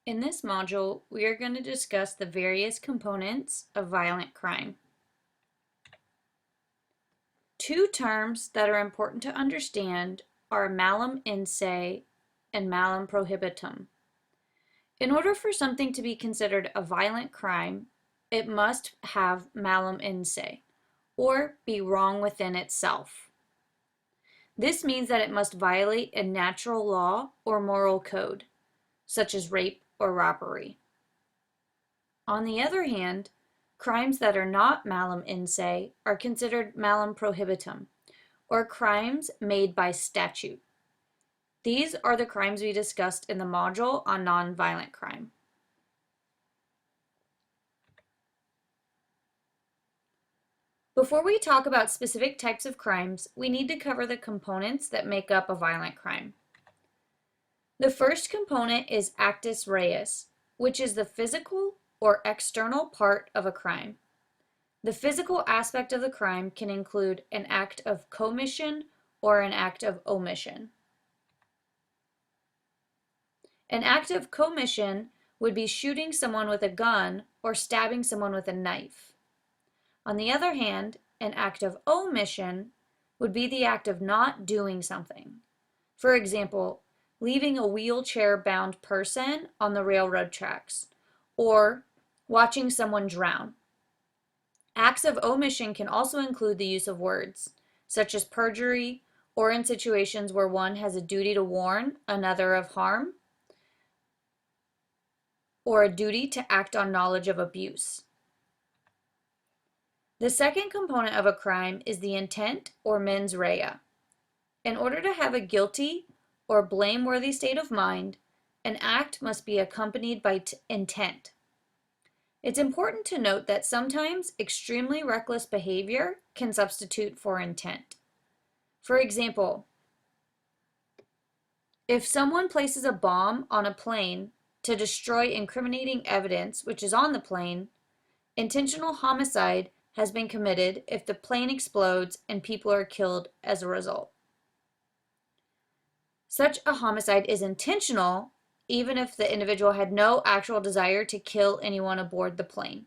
In this module, we are going to discuss the various components of violent crime. Two terms that are important to understand are malum in se and malum prohibitum. In order for something to be considered a violent crime, it must have malum in se, or be wrong within itself. This means that it must violate a natural law or moral code, such as rape or robbery. On the other hand, crimes that are not malum in se are considered malum prohibitum, or crimes made by statute. These are the crimes we discussed in the module on nonviolent crime. Before we talk about specific types of crimes, we need to cover the components that make up a violent crime. The first component is actus reus, which is the physical or external part of a crime. The physical aspect of the crime can include an act of commission or an act of omission. An act of commission would be shooting someone with a gun or stabbing someone with a knife. On the other hand, an act of omission would be the act of not doing something. For example, leaving a wheelchair-bound person on the railroad tracks, or watching someone drown. Acts of omission can also include the use of words, such as perjury, or in situations where one has a duty to warn another of harm, or a duty to act on knowledge of abuse. The second component of a crime is the intent or mens rea. In order to have a guilty or blameworthy state of mind, an act must be accompanied by intent. It's important to note that sometimes extremely reckless behavior can substitute for intent. For example, if someone places a bomb on a plane to destroy incriminating evidence which is on the plane, intentional homicide has been committed if the plane explodes and people are killed as a result. Such a homicide is intentional even if the individual had no actual desire to kill anyone aboard the plane.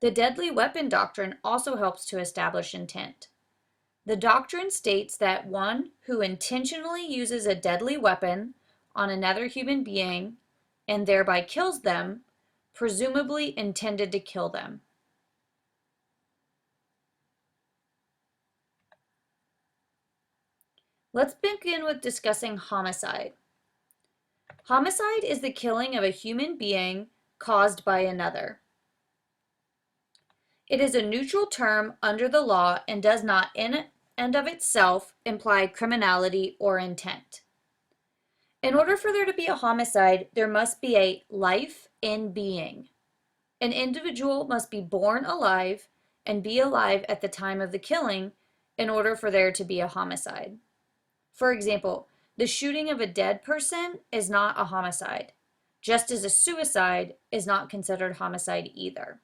The deadly weapon doctrine also helps to establish intent. The doctrine states that one who intentionally uses a deadly weapon on another human being and thereby kills them, presumably intended to kill them. Let's begin with discussing homicide. Homicide is the killing of a human being caused by another. It is a neutral term under the law and does not in and of itself imply criminality or intent. In order for there to be a homicide, there must be a life in being. An individual must be born alive and be alive at the time of the killing in order for there to be a homicide. For example, the shooting of a dead person is not a homicide, just as a suicide is not considered homicide either.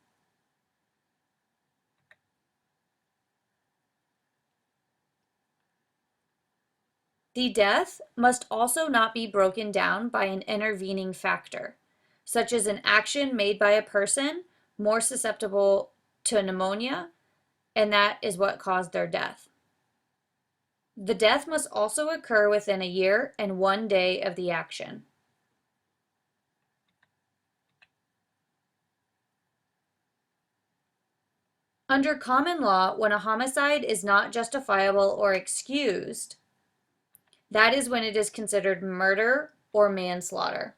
The death must also not be broken down by an intervening factor, such as an action made by a person more susceptible to pneumonia, and that is what caused their death. The death must also occur within a year and 1 day of the action. Under common law, when a homicide is not justifiable or excused, that is when it is considered murder or manslaughter.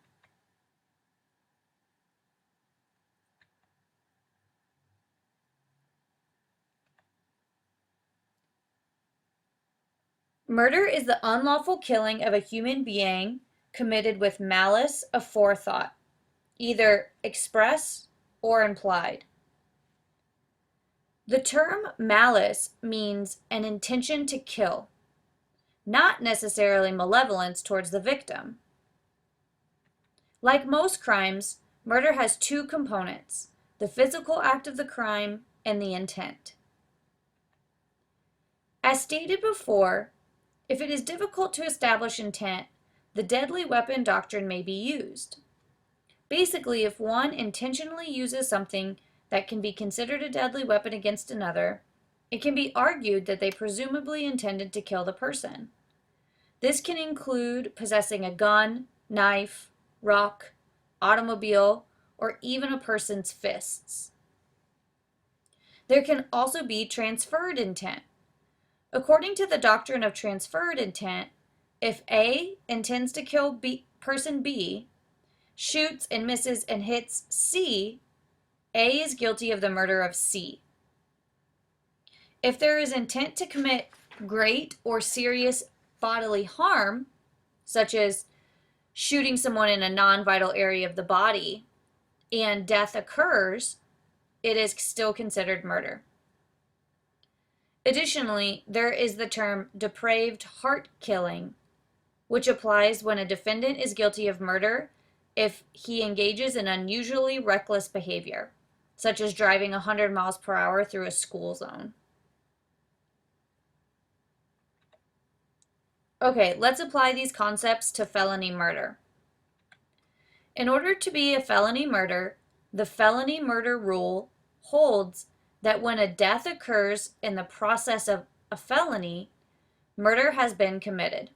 Murder is the unlawful killing of a human being committed with malice aforethought, either express or implied. The term malice means an intention to kill, not necessarily malevolence towards the victim. Like most crimes, murder has two components: the physical act of the crime and the intent. As stated before, if it is difficult to establish intent, the deadly weapon doctrine may be used. Basically, if one intentionally uses something that can be considered a deadly weapon against another, it can be argued that they presumably intended to kill the person. This can include possessing a gun, knife, rock, automobile, or even a person's fists. There can also be transferred intent. According to the doctrine of transferred intent, if A intends to kill person B, shoots and misses and hits C, A is guilty of the murder of C. If there is intent to commit great or serious bodily harm, such as shooting someone in a non-vital area of the body, and death occurs, it is still considered murder. Additionally, there is the term depraved heart killing, which applies when a defendant is guilty of murder if he engages in unusually reckless behavior, such as driving 100 miles per hour through a school zone. Okay, let's apply these concepts to felony murder. In order to be a felony murder, the felony murder rule holds that when a death occurs in the process of a felony, murder has been committed.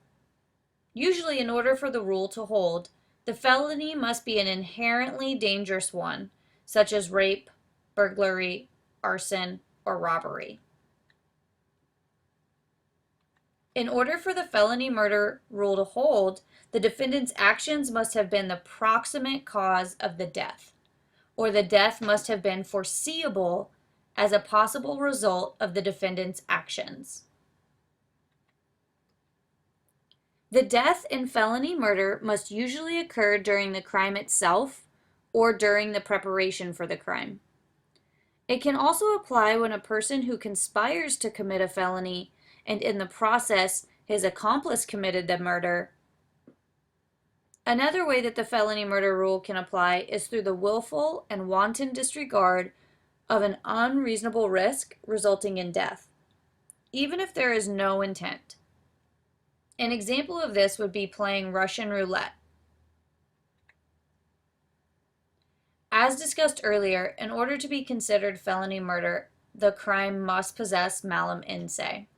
Usually, in order for the rule to hold, the felony must be an inherently dangerous one, such as rape, burglary, arson, or robbery. In order for the felony murder rule to hold, the defendant's actions must have been the proximate cause of the death, or the death must have been foreseeable as a possible result of the defendant's actions. The death in felony murder must usually occur during the crime itself or during the preparation for the crime. It can also apply when a person who conspires to commit a felony and in the process his accomplice committed the murder. Another way that the felony murder rule can apply is through the willful and wanton disregard of an unreasonable risk resulting in death, even if there is no intent. An example of this would be playing Russian roulette. As discussed earlier, in order to be considered felony murder, the crime must possess malum in se.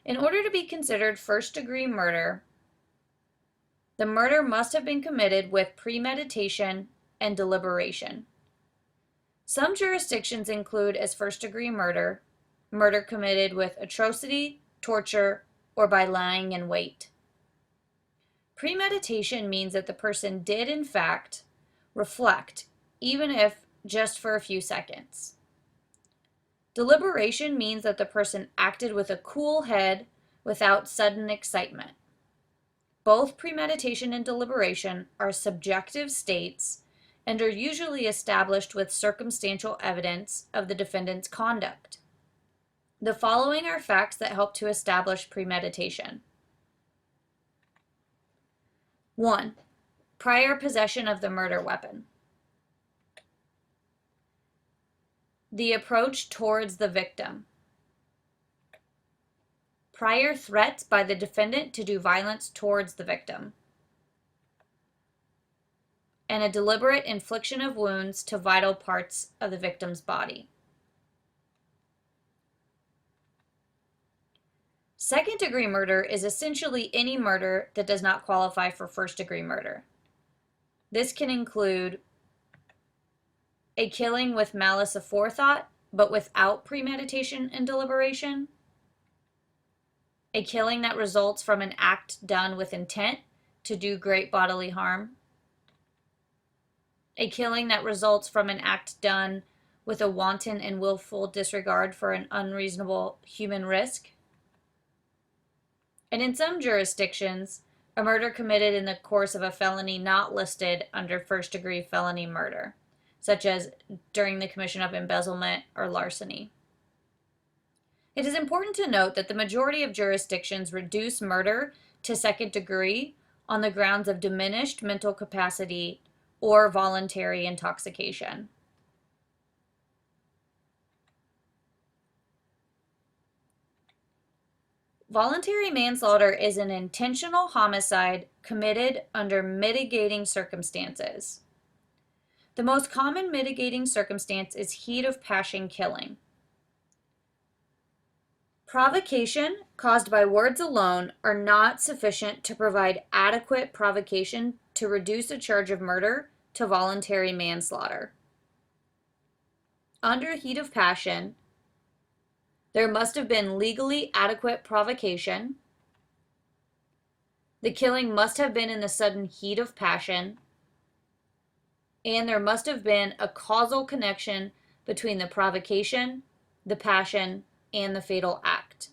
In order to be considered first-degree murder, the murder must have been committed with premeditation and deliberation. Some jurisdictions include as first-degree murder, murder committed with atrocity, torture, or by lying in wait. Premeditation means that the person did, in fact, reflect, even if just for a few seconds. Deliberation means that the person acted with a cool head without sudden excitement. Both premeditation and deliberation are subjective states and are usually established with circumstantial evidence of the defendant's conduct. The following are facts that help to establish premeditation. 1. Prior possession of the murder weapon. The approach towards the victim. Prior threats by the defendant to do violence towards the victim. And a deliberate infliction of wounds to vital parts of the victim's body. Second-degree murder is essentially any murder that does not qualify for first-degree murder. This can include a killing with malice aforethought, but without premeditation and deliberation, a killing that results from an act done with intent to do great bodily harm, a killing that results from an act done with a wanton and willful disregard for an unreasonable human risk, and in some jurisdictions, a murder committed in the course of a felony not listed under first-degree felony murder, such as during the commission of embezzlement or larceny. It is important to note that the majority of jurisdictions reduce murder to second degree on the grounds of diminished mental capacity or voluntary intoxication. Voluntary manslaughter is an intentional homicide committed under mitigating circumstances. The most common mitigating circumstance is heat of passion killing. Provocation caused by words alone are not sufficient to provide adequate provocation to reduce a charge of murder to voluntary manslaughter. Under heat of passion, there must have been legally adequate provocation. The killing must have been in the sudden heat of passion, and there must have been a causal connection between the provocation, the passion, and the fatal act.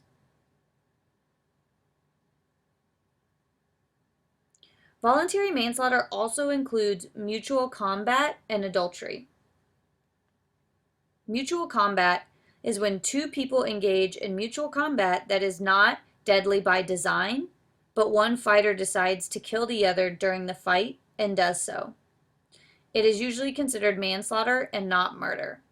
Voluntary manslaughter also includes mutual combat and adultery. Mutual combat is when two people engage in mutual combat that is not deadly by design, but one fighter decides to kill the other during the fight and does so. It is usually considered manslaughter and not murder.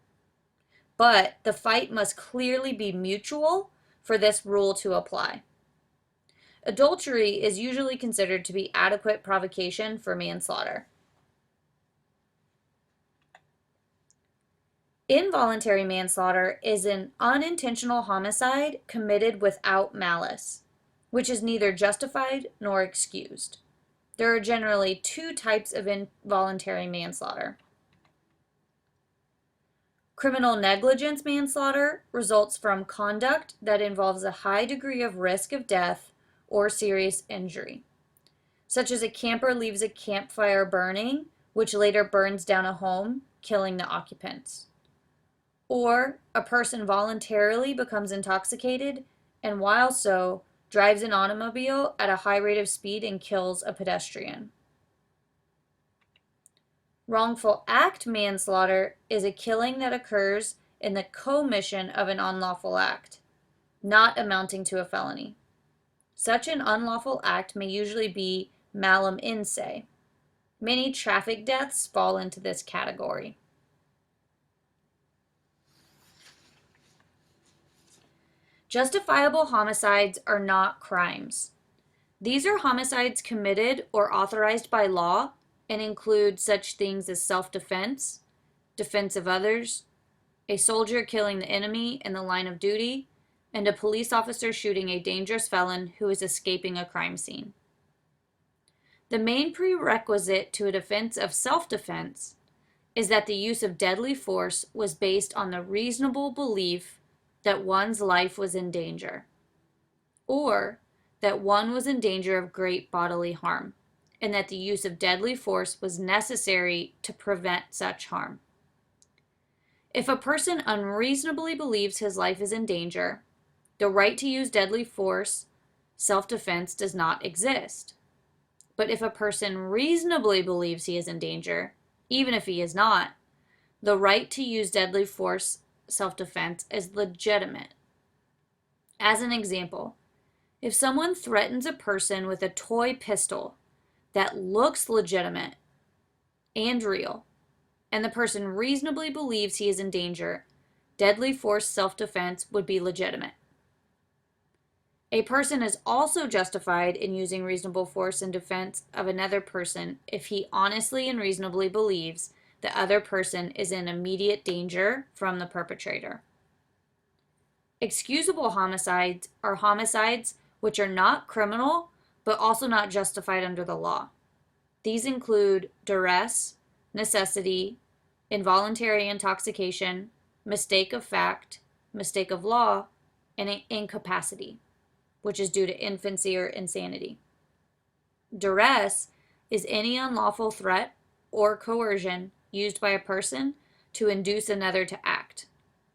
But the fight must clearly be mutual for this rule to apply. Adultery is usually considered to be adequate provocation for manslaughter. Involuntary manslaughter is an unintentional homicide committed without malice, which is neither justified nor excused. There are generally two types of involuntary manslaughter. Criminal negligence manslaughter results from conduct that involves a high degree of risk of death or serious injury, such as a camper leaves a campfire burning, which later burns down a home, killing the occupants. Or a person voluntarily becomes intoxicated and while so, drives an automobile at a high rate of speed and kills a pedestrian. Wrongful act manslaughter is a killing that occurs in the commission of an unlawful act, not amounting to a felony. Such an unlawful act may usually be malum in se. Many traffic deaths fall into this category. Justifiable homicides are not crimes. These are homicides committed or authorized by law and include such things as self-defense, defense of others, a soldier killing the enemy in the line of duty, and a police officer shooting a dangerous felon who is escaping a crime scene. The main prerequisite to a defense of self-defense is that the use of deadly force was based on the reasonable belief that one's life was in danger, or that one was in danger of great bodily harm, and that the use of deadly force was necessary to prevent such harm. If a person unreasonably believes his life is in danger, the right to use deadly force, self-defense, does not exist. But if a person reasonably believes he is in danger, even if he is not, the right to use deadly force, self-defense, is legitimate. As an example, if someone threatens a person with a toy pistol that looks legitimate and real, and the person reasonably believes he is in danger, deadly force self-defense would be legitimate. A person is also justified in using reasonable force in defense of another person if he honestly and reasonably believes the other person is in immediate danger from the perpetrator. Excusable homicides are homicides which are not criminal but also not justified under the law. These include duress, necessity, involuntary intoxication, mistake of fact, mistake of law, and incapacity, which is due to infancy or insanity. Duress is any unlawful threat or coercion used by a person to induce another to act,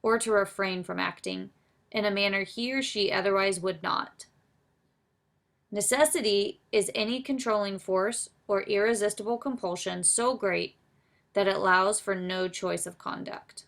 or to refrain from acting, in a manner he or she otherwise would not. Necessity is any controlling force or irresistible compulsion so great that it allows for no choice of conduct.